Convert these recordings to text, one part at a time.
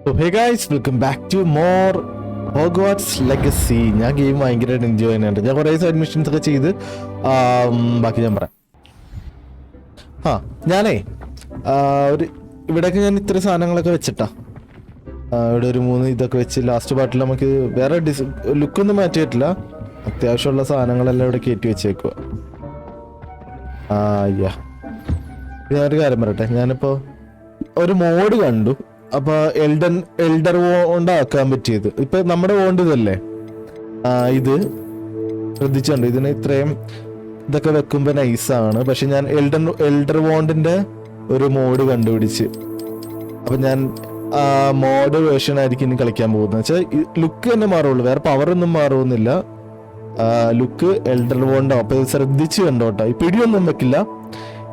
So hey guys, welcome back to more Hogwarts Legacy. ഞാൻ game ഭയങ്കരമായിട്ട് enjoy ചെയ്യുന്നുണ്ട്. ഞാൻ കുറേ സൈഡ് മിഷൻസ് ഒക്കെ ചെയ്ത് ബാക്കി ഞാൻ പറയാം. ഞാനേ ഒരു ഇവിടെയൊക്കെ ഞാൻ ഇത്ര സാധനങ്ങളൊക്കെ വെച്ചിട്ടാ. ഇവിടെ ഒരു 3 ഇതൊക്കെ വെച്ച് ലാസ്റ്റ് പാർട്ടിൽ നമുക്ക് വേറെ ലുക്കൊന്നും മാറ്റിയിട്ടില്ല. അത്യാവശ്യമുള്ള സാധനങ്ങളെല്ലാം ഇവിടെ കയറ്റി വെച്ചേക്കുക. ഞാനൊരു കാര്യം പറയട്ടെ, ഞാനിപ്പോൾ ഒരു മോഡ് കണ്ടു. അപ്പൊ എൽഡർ വോണ്ട് ആക്കാൻ പറ്റിയത് ഇപ്പൊ നമ്മുടെ വോണ്ട് ഇതല്ലേ, ഇത് ശ്രദ്ധിച്ചുണ്ട്. ഇതിന് ഇത്രയും ഇതൊക്കെ വെക്കുമ്പോ നൈസാണ്. പക്ഷെ ഞാൻ എൽഡർ വോണ്ടിന്റെ ഒരു മോഡ് കണ്ടുപിടിച്ച്, അപ്പൊ ഞാൻ മോഡ് വേർഷൻ ആയിരിക്കും ഇനി കളിക്കാൻ പോകുന്നത്. വെച്ചാൽ ലുക്ക് തന്നെ മാറുള്ളൂ, വേറെ പവർ ഒന്നും മാറുന്നില്ല. ലുക്ക് എൽഡർ വോണ്ടാവും. അപ്പൊ ശ്രദ്ധിച്ച് കണ്ടോട്ടോ, ഈ പിടിയൊന്നും വെക്കില്ല.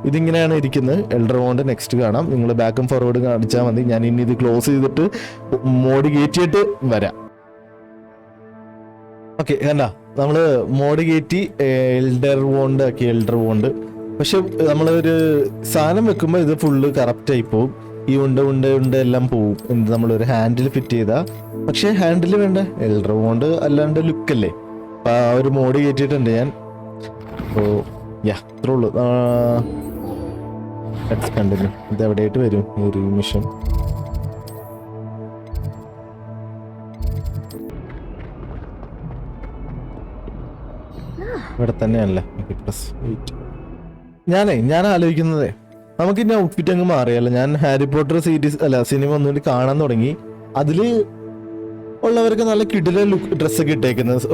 ഇതിങ്ങനെയാണ് ഇരിക്കുന്നത്. എൽഡർ വോണ്ട് നെക്സ്റ്റ് കാണാം. നിങ്ങൾ ബാക്കും ഫോർവേഡും കാണിച്ചാൽ മതി. ഞാൻ ഇനി ഇത് ക്ലോസ് ചെയ്തിട്ട് മോഡ് കയറ്റിയിട്ട് വരാം. ഓക്കെ, കണ്ട നമ്മള് മോഡ് കയറ്റി എൽഡർ വോണ്ട് ആക്കി. എൽഡർ വോണ്ട് പക്ഷെ നമ്മളൊരു സാധനം വെക്കുമ്പോൾ ഇത് ഫുള്ള് കറക്റ്റ് ആയി പോവും. ഈ ഉണ്ട എല്ലാം പോവും. എന്ത് നമ്മളൊരു ഹാൻഡിൽ ഫിറ്റ് ചെയ്താ, പക്ഷെ ഹാൻഡിൽ വേണ്ട, എൽഡർ വോണ്ട് അല്ലാണ്ട് ലുക്കല്ലേ. അപ്പൊ ആ ഒരു മോഡ് കയറ്റിയിട്ടുണ്ട് ഞാൻ. അപ്പോ ഇത്രേ ഉള്ളൂ. കണ്ടിന്യൂ. ഇത് എവിടെയായിട്ട് വരും ഈ ഒരു മിഷൻ? ഇവിടെ തന്നെയല്ലേ. ഞാൻ ആലോചിക്കുന്നതേ, നമുക്ക് ഇനി ഔട്ട്ഫിറ്റ് അങ്ങ് മാറിയല്ലോ. ഞാൻ ഹാരി പോട്ടർ സീരീസ് സിനിമ ഒന്നുകൂടി കാണാൻ തുടങ്ങി. അതില് ഉള്ളവർക്ക് നല്ല കിടില ലുക്ക് ഡ്രസ്സൊക്കെ ഇട്ടേക്കുന്നത്,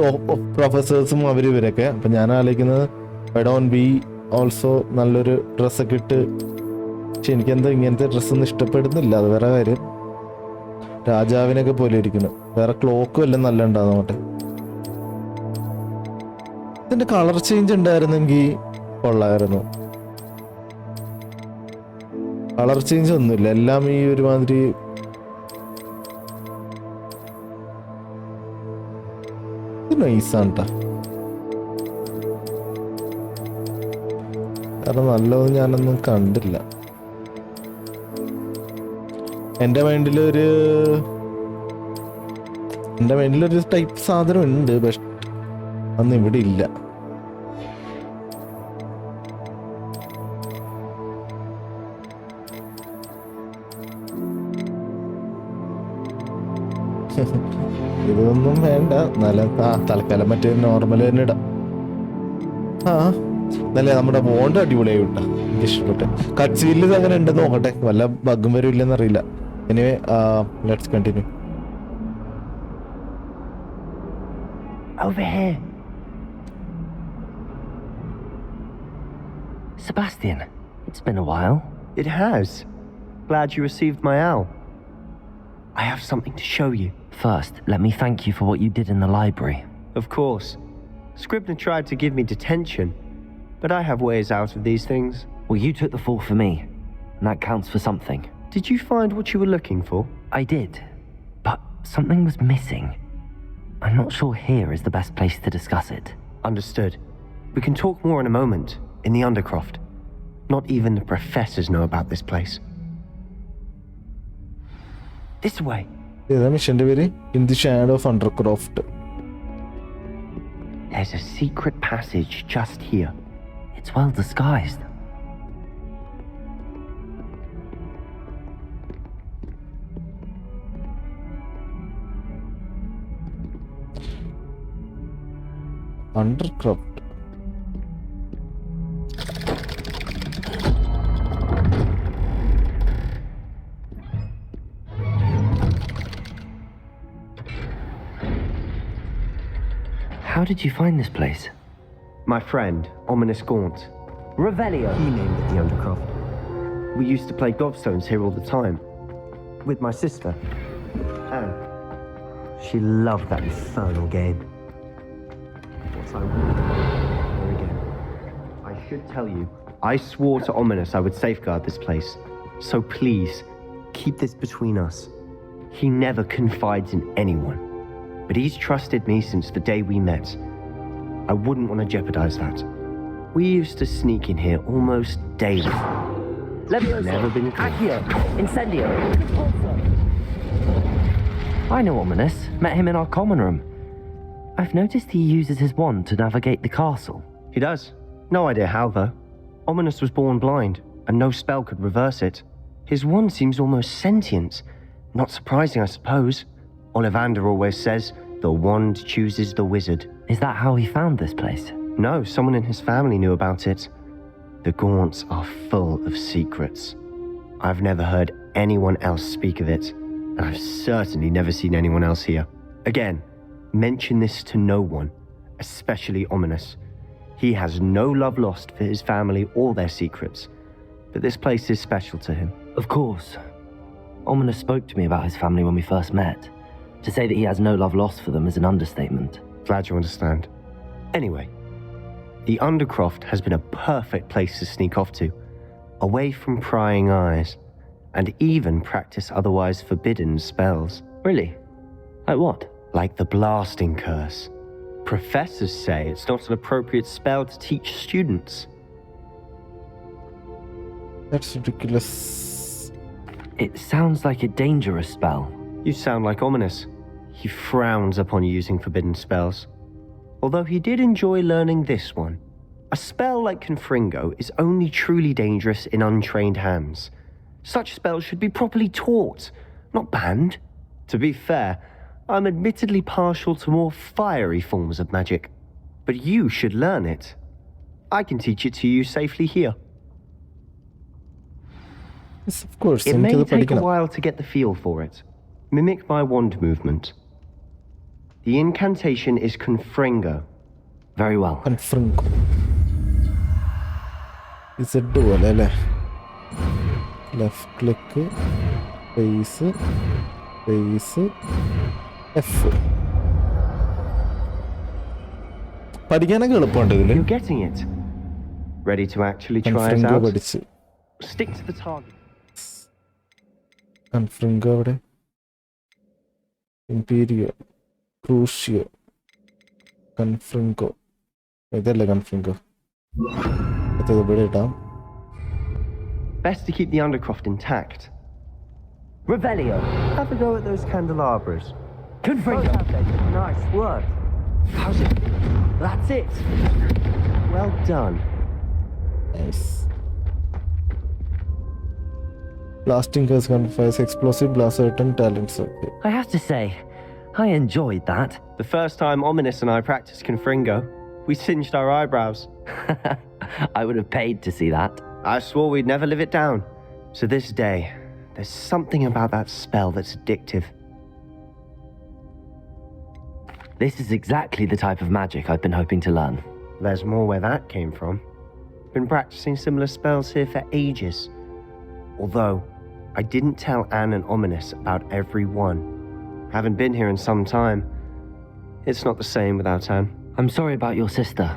പ്രൊഫസേഴ്സും ഇവരൊക്കെ. അപ്പൊ ഞാൻ ആലോചിക്കുന്നത് ഓൾസോ നല്ലൊരു ഡ്രസ്സൊക്കെ ഇട്ട്. പക്ഷെ എനിക്കെന്താ ഇങ്ങനത്തെ ഡ്രസ്സൊന്നും ഇഷ്ടപ്പെടുന്നില്ല. അത് വേറെ കാര്യം. രാജാവിനൊക്കെ പോലെ ഇരിക്കുന്നു. വേറെ ക്ലോക്കും എല്ലാം നല്ല ഉണ്ടാകുന്നോട്ടെ. ഇതിന്റെ കളർ ചേഞ്ച് ഉണ്ടായിരുന്നെങ്കിൽ കൊള്ളായിരുന്നു. കളർ ചേഞ്ച് ഒന്നുമില്ല, എല്ലാം ഈ ഒരുമാതിരി നൈസാണ് ട്ടാ. കാരണം നല്ലതൊന്നും ഞാനൊന്നും കണ്ടില്ല. എൻ്റെ മൈൻഡിലൊരു ടൈപ്പ് സാധനം ഉണ്ട്, പക്ഷെ അന്ന് ഇവിടെ ഇല്ല. ഇതൊന്നും വേണ്ട. നല്ല തൽക്കാലം മറ്റേ നോർമൽ തന്നെ ഇടാം. നല്ല നമ്മുടെ വോണ്ട് അടിപൊളിയായി വിട്ടാ, എനിക്ക് ഇഷ്ടപ്പെട്ടെ. കട്ട് സീലിൽ അങ്ങനെ ഉണ്ടെന്ന് നോക്കട്ടെ, വല്ല ബഗ്ഗും വരും ഇല്ലെന്ന് അറിയില്ല. Anyway let's continue. Over here. Sebastian, it's been a while. It has. Glad you received my owl. I have something to show you. First, let me thank you for what you did in the library. Of course. Scribner tried to give me detention, but I have ways out of these things. Well, you took the fall for me, and that counts for something. Did you find what you were looking for? I did, but something was missing. I'm not sure here is the best place to discuss it. Understood. We can talk more in a moment, in the Undercroft. Not even the professors know about this place. This way. ഏതാ മിഷന്റെ പേര്? In the shadow of undercroft. There's a secret passage just here. It's well disguised. Undercroft. How did you find this place? My friend, Ominous Gaunt. Revelio. He named it the Undercroft. We used to play gobstones here all the time. With my sister, Anne. She loved that infernal game. What I would here again. I should tell you, I swore to Ominous I would safeguard this place. So please, keep this between us. He never confides in anyone, but he's trusted me since the day we met. I wouldn't want to jeopardize that. We used to sneak in here almost daily. Leviosa. Never been caught. Accio. Incendio. I know Ominous. Met him in our common room. I've noticed he uses his wand to navigate the castle. He does. No idea how, though. Ominous was born blind, and no spell could reverse it. His wand seems almost sentient. Not surprising, I suppose. Ollivander always says, the wand chooses the wizard. Is that how he found this place? No, someone in his family knew about it. The Gaunts are full of secrets. I've never heard anyone else speak of it, and I've certainly never seen anyone else here. Again, mention this to no one, especially Ominous. He has no love lost for his family or their secrets, but this place is special to him. Of course. Ominous spoke to me about his family when we first met. To say that he has no love lost for them is an understatement. Glad you understand. Anyway, the Undercroft has been a perfect place to sneak off to, away from prying eyes, and even practice otherwise forbidden spells. Really? Like what? Like the blasting curse. Professors say it's not an appropriate spell to teach students. That's ridiculous. It sounds like a dangerous spell. You sound like Ominous. He frowns upon using forbidden spells. Although he did enjoy learning this one. A spell like Confringo is only truly dangerous in untrained hands. Such spells should be properly taught, not banned. To be fair, I'm admittedly partial to more fiery forms of magic, but you should learn it. I can teach it to you safely here. Yes, of course. It may take a while to get the feel for it. Mimic my wand movement. The incantation is Confringo. Very well. Confringo. Is it dual, അല്ലേ? Left click, space, space, F. പഠിക്കാനൊക്കെ എളുപ്പമുണ്ട് ഇതില്. You're getting it. Ready to actually try it Confringo out? പഠിച്ച്. Stick to the target. Confringo അവിടെ. Imperio. Crucio. Confringo. ഇതല്ലേ Confringo. ഇത് ഇവിടെ ഇടാം. Best to keep the Undercroft intact. Revelio. Have a go at those candelabras. Confringo. Nice work. How's it? That's it. Well done. Nice. Blasting curse confers explosive blast certain talents. Okay. I have to say, I enjoyed that. The first time Ominous and I practiced Confringo, we singed our eyebrows. I would have paid to see that. I swore we'd never live it down. So this day, there's something about that spell that's addictive. This is exactly the type of magic I've been hoping to learn. There's more where that came from. Been practicing similar spells here for ages. Although, I didn't tell Anne and Ominous about every one. Haven't been here in some time. It's not the same without Anne. I'm sorry about your sister.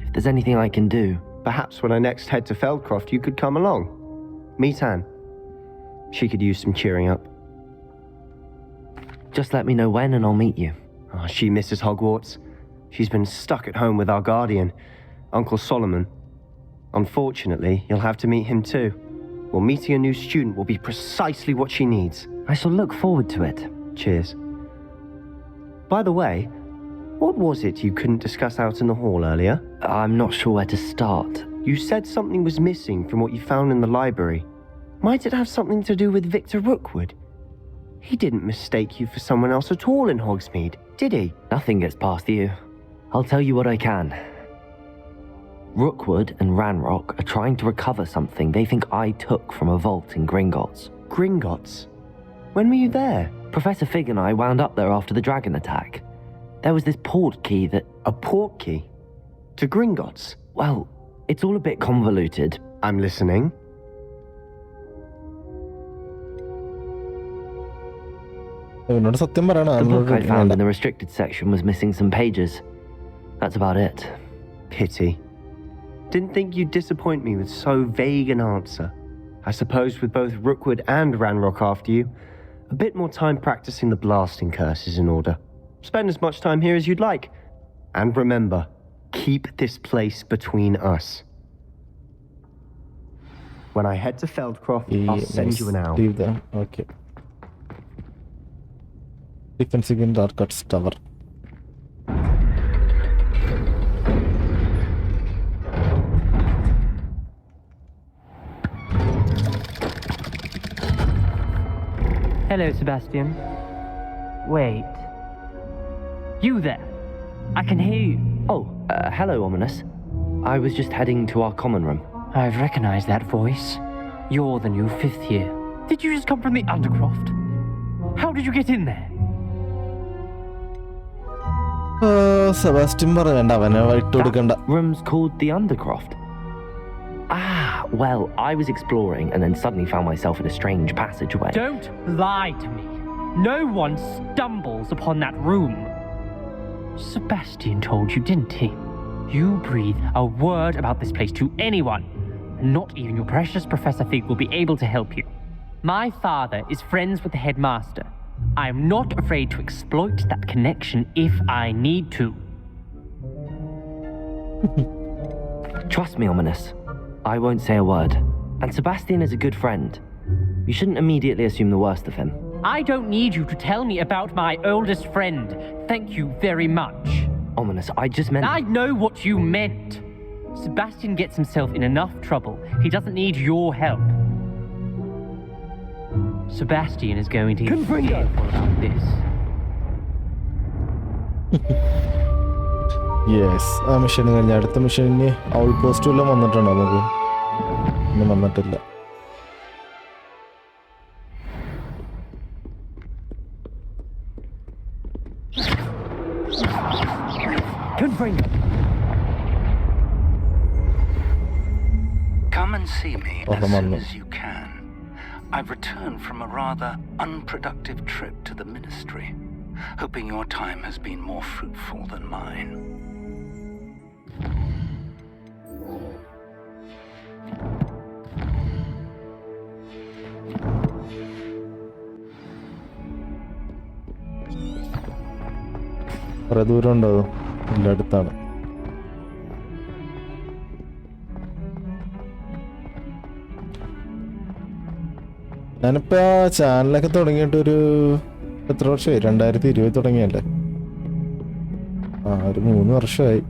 If there's anything I can do... Perhaps when I next head to Feldcroft, you could come along. Meet Anne. She could use some cheering up. Just let me know when and I'll meet you. Oh, she misses Hogwarts. She's been stuck at home with our guardian, Uncle Solomon. Unfortunately, you'll have to meet him too. Well, meeting a new student will be precisely what she needs. I shall look forward to it. Cheers. By the way, what was it you couldn't discuss out in the hall earlier? I'm not sure where to start. You said something was missing from what you found in the library. Might it have something to do with Victor Rookwood? He didn't mistake you for someone else at all in Hogsmeade, did he? Nothing gets past you. I'll tell you what I can. Rookwood and Ranrock are trying to recover something they think I took from a vault in Gringotts. Gringotts? When were you there? Professor Fig and I wound up there after the dragon attack. There was this portkey that... A portkey? To Gringotts? Well, it's all a bit convoluted. I'm listening. എന്നോട് സത്യം പറയണം. The book I found in the restricted section was missing some pages. That's about it. Pity. Didn't think you'd disappoint me with so vague an answer. I suppose with both Rookwood and Ranrock after you, a bit more time practicing the blasting curse is in order. Spend as much time here as you'd like. And remember, keep this place between us. When I head to Feldcroft, I'll send you an owl. Leave them. Okay. Defense against Dark Arts Tower. Hello, Sebastian. Wait. You there? I can hear you. Oh, hello, Ominous. I was just heading to our common room. I've recognized that voice. You're the new 5th year. Did you just come from the Undercroft? How did you get in there? Sebastian പറയണ്ട അവനെ white കൊടുക്കണ്ട. That room's called the Undercroft. Ah, well, I was exploring and then suddenly found myself in a strange passageway. Don't lie to me. No one stumbles upon that room. Sebastian told you, didn't he? You breathe a word about this place to anyone, and not even your precious Professor Fig will be able to help you. My father is friends with the headmaster. I am not afraid to exploit that connection if I need to. Trust me, Ominous. I won't say a word. And Sebastian is a good friend. You shouldn't immediately assume the worst of him. I don't need you to tell me about my oldest friend. Thank you very much. Ominous, I just meant... I know what you meant. Sebastian gets himself in enough trouble. He doesn't need your help. Sebastian is going to get fearful about this. Yes ആ mission കഴിഞ്ഞ അടുത്ത മിഷന് owl post വല്ലതും വന്നിട്ടുണ്ടോ നമുക്ക്? ഒന്നും വന്നിട്ടില്ല. Come and see me Oh, as come on, soon man. as you can. I've returned from a rather unproductive trip to the Ministry, hoping your time has been more fruitful than mine. കുറെ ദൂരം ഉണ്ടോ? ഇല്ല, അടുത്താണ്. ഞാനിപ്പോ ചാനലൊക്കെ തുടങ്ങിയിട്ടൊരു എത്ര വർഷമായി? 2020 തുടങ്ങിയല്ലേ? ഒരു 3 വർഷമായി.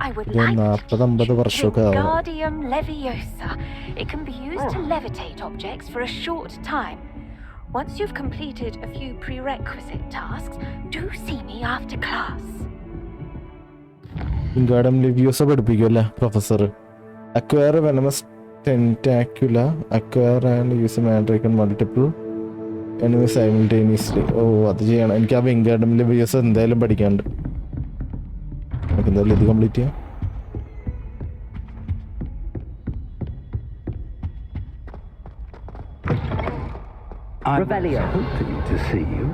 I would like to 40-50 വർഷമൊക്കെ ആവും. Wingardium Leviosa. It can be used to levitate objects for a short time. Once you've completed a few prerequisite tasks, do see me after class. Wingardium leviosa പഠിപ്പിക്കുമല്ലേ professor? Acquire venomous tentacula, acquire and use mandrake multiple enemy simultaneously. ഓ, അത് ചെയ്യണം. എനിക്ക് ആ വിംഗാർഡിയം ലെവിയോസ എന്തായാലും പഠിക്കാണ്ട്. നമുക്ക് എന്തായാലും ഇത് കംപ്ലീറ്റ് ചെയ്യാം. I Revelio. was hoping to see you.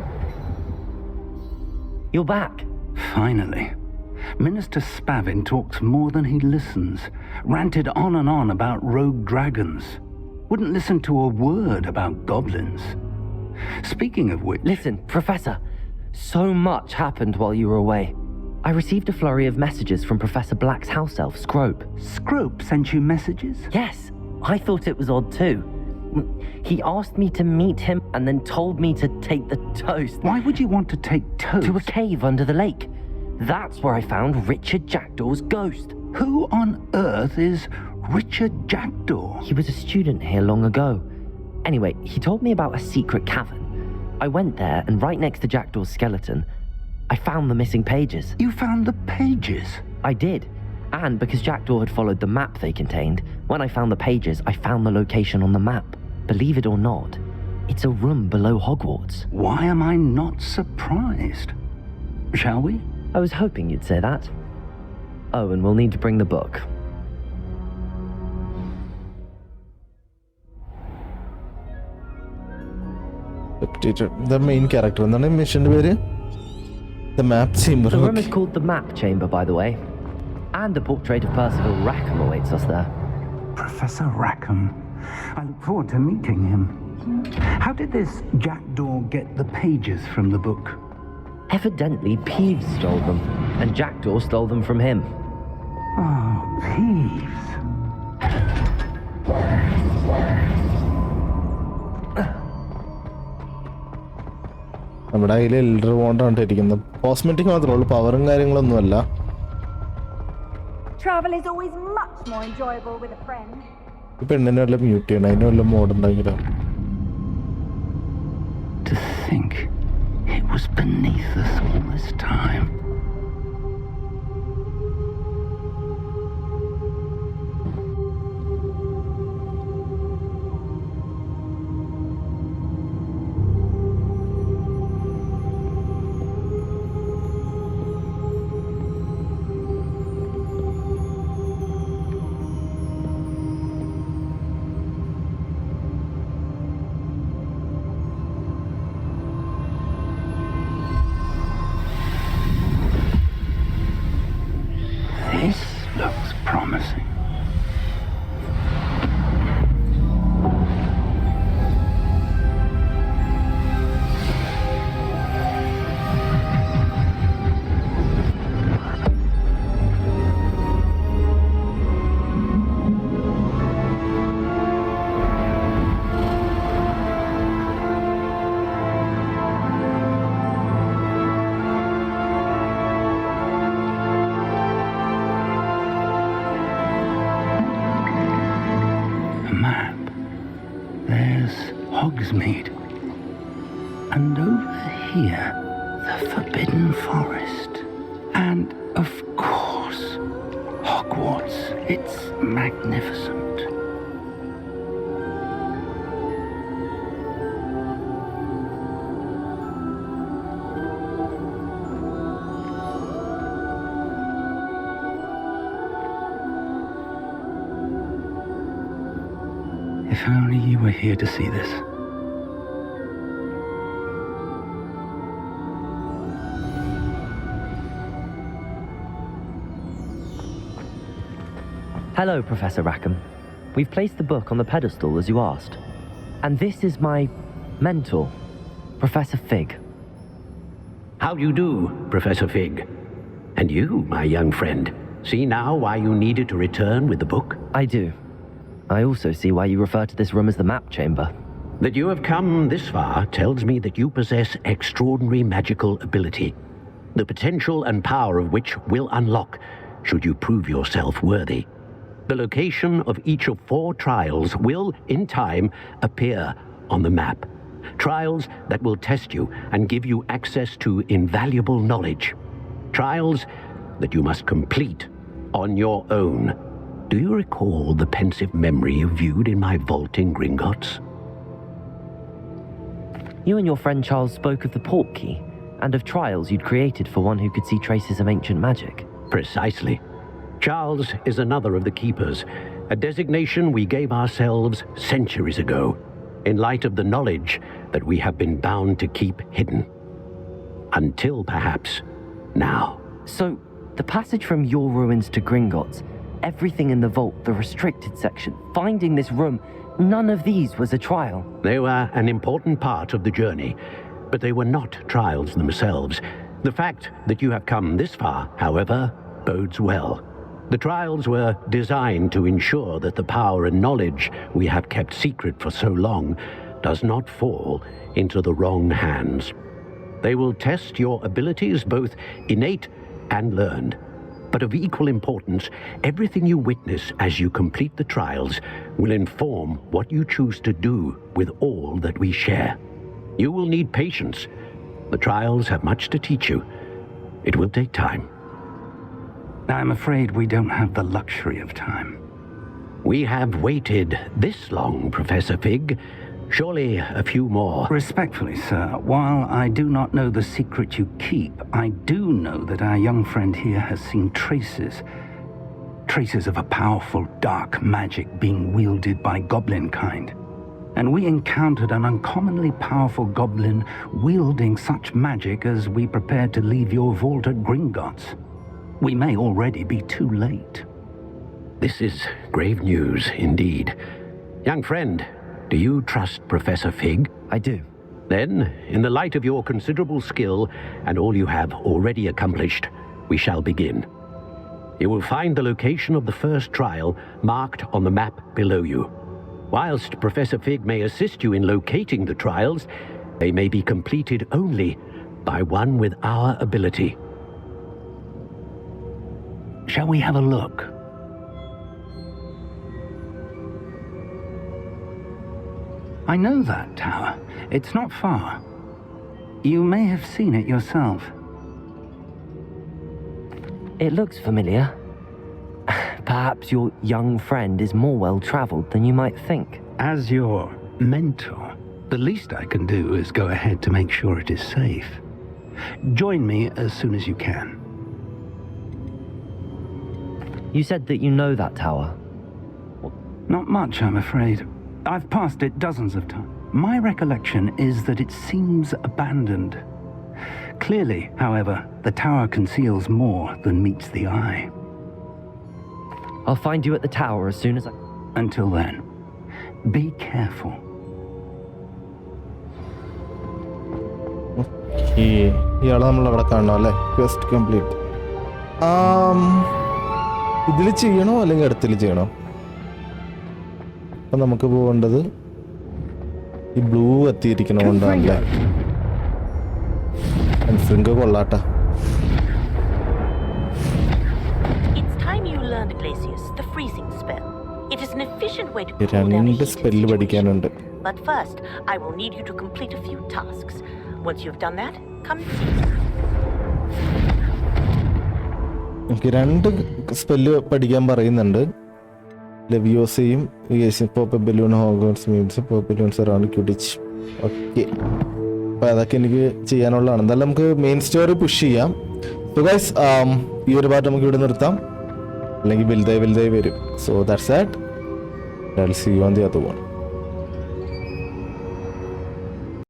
You're back. Finally. Minister Spavin talks more than he listens. Ranted on and on about rogue dragons. Wouldn't listen to a word about goblins. Speaking of which... Listen, Professor. So much happened while you were away. I received a flurry of messages from Professor Black's house elf, Scrope. Scrope sent you messages? Yes, I thought it was odd too. He asked me to meet him and then told me to take the toast. Why would you want to take toast? To a cave under the lake. That's where I found Richard Jackdaw's ghost. Who on earth is Richard Jackdaw? He was a student here long ago. Anyway, he told me about a secret cavern. I went there, and right next to Jackdaw's skeleton, I found the missing pages. You found the pages? I did. And because Jackdaw had followed the map they contained, when I found the pages, I found the location on the map. Believe it or not, it's a room below Hogwarts. Why am I not surprised? Shall we? I was hoping you'd say that. Oh, and we'll need to bring the book. The main character. എന്താണ് മിഷന്റെ പേര്? The map chamber. The room is called the Map Chamber, by the way. And a portrait of Percival Rackham awaits us there. Professor Rackham. I look forward to meeting him. How did this Jackdaw get the pages from the book? Evidently, Peeves stole them, and Jackdaw stole them from him. Oh, Peeves. നമ്മുടെ കയ്യിൽ elder വോണ്ടാണ് ഇരിക്കുന്നത്. Cosmetic മാത്രമേ ഉള്ളൂ, പവറും കാര്യങ്ങളൊന്നുമല്ല. Travel is always much more enjoyable with a friend. ഈ പെണ്ണിനെ വല്ല mute ചെയ്യണം, അതിന് വല്ല മോഡുണ്ടെങ്കിലോ. To think it was beneath us all this time. This looks promising. Map. There's Hogsmeade. And over here, the Forbidden Forest. And, of course, Hogwarts. It's magnificent. If only you were here to see this. Hello, Professor Rackham. We've placed the book on the pedestal as you asked. And this is my mentor, Professor Fig. How do you do, Professor Fig? And you, my young friend, see now why you needed to return with the book? I do. I also see why you refer to this room as the map chamber. That you have come this far tells me that you possess extraordinary magical ability, the potential and power of which will unlock should you prove yourself worthy. The location of each of 4 trials will, in time, appear on the map. Trials that will test you and give you access to invaluable knowledge. Trials that you must complete on your own. Do you recall the pensive memory you viewed in my vault in Gringotts? You and your friend Charles spoke of the Portkey and of trials you'd created for one who could see traces of ancient magic. Precisely. Charles is another of the Keepers, a designation we gave ourselves centuries ago, in light of the knowledge that we have been bound to keep hidden. Until, perhaps, now. So, the passage from your ruins to Gringotts, everything in the vault, the restricted section, finding this room, none of these was a trial. They were an important part of the journey, but they were not trials themselves. The fact that you have come this far, however, bodes well. The trials were designed to ensure that the power and knowledge we have kept secret for so long does not fall into the wrong hands. They will test your abilities, both innate and learned. But of equal importance, everything you witness as you complete the trials will inform what you choose to do with all that we share. You will need patience. The trials have much to teach you. It will take time. I'm afraid we don't have the luxury of time. We have waited this long, Professor Fig. Surely a few more. Respectfully, sir, while I do not know the secret you keep, I do know that our young friend here has seen traces of a powerful dark magic being wielded by goblin kind. And we encountered an uncommonly powerful goblin wielding such magic as we prepared to leave your vault at Gringotts. We may already be too late. This is grave news indeed. Young friend, do you trust Professor Fig? I do. Then, in the light of your considerable skill and all you have already accomplished, we shall begin. You will find the location of the first trial marked on the map below you. Whilst Professor Fig may assist you in locating the trials, They may be completed only by one with our ability. Shall we have a look? I know that tower. It's not far. You may have seen it yourself. It looks familiar. Perhaps your young friend is more well-traveled than you might think. As your mentor, the least I can do is go ahead to make sure it is safe. Join me as soon as you can. You said that you know that tower. Not much, I'm afraid. I've passed it dozens of times. My recollection is that it seems abandoned. Clearly, however, the tower conceals more than meets the eye. I'll find you at the tower as soon as I... Until then, be careful. ഇയാളെ നമ്മൾ അവിടെ കാണണം അല്ലേ? Quest complete. ഇതിൽ ചെയ്യണോ അല്ലെങ്കിൽ അടുത്തിൽ ചെയ്യണോ? അപ്പം നമുക്ക് പോകേണ്ടത് ഈ ബ്ലൂ എത്തിയിരിക്കണോണ്ടല്ലേ? ഫ്രിങ്ക് കൊള്ളാട്ടാ. രണ്ട് സ്പെല്ല് പഠിക്കാനുണ്ട്. But first, I will need you to complete a few tasks. Once you've done that, come see me. എനിക്ക് 2 സ്പെല്ല് പഠിക്കാൻ പറയുന്നുണ്ട്. ലെവിയോസയും pop balloon Hogwarts means pop balloons around quidditch. Okay, അപ്പോൾ അതൊക്കെ എനിക്ക് ചെയ്യാനുള്ളതാണ്. എന്തായാലും നമുക്ക് മെയിൻ സ്റ്റോറി പുഷ് ചെയ്യാം. സോ ഗൈസ്, ഈ ഒരു പാർട്ട് നമുക്ക് ഇവിടെ നിർത്താം, അല്ലെങ്കിൽ വലുതായി വരും. So that's that. I'll see you on the other one.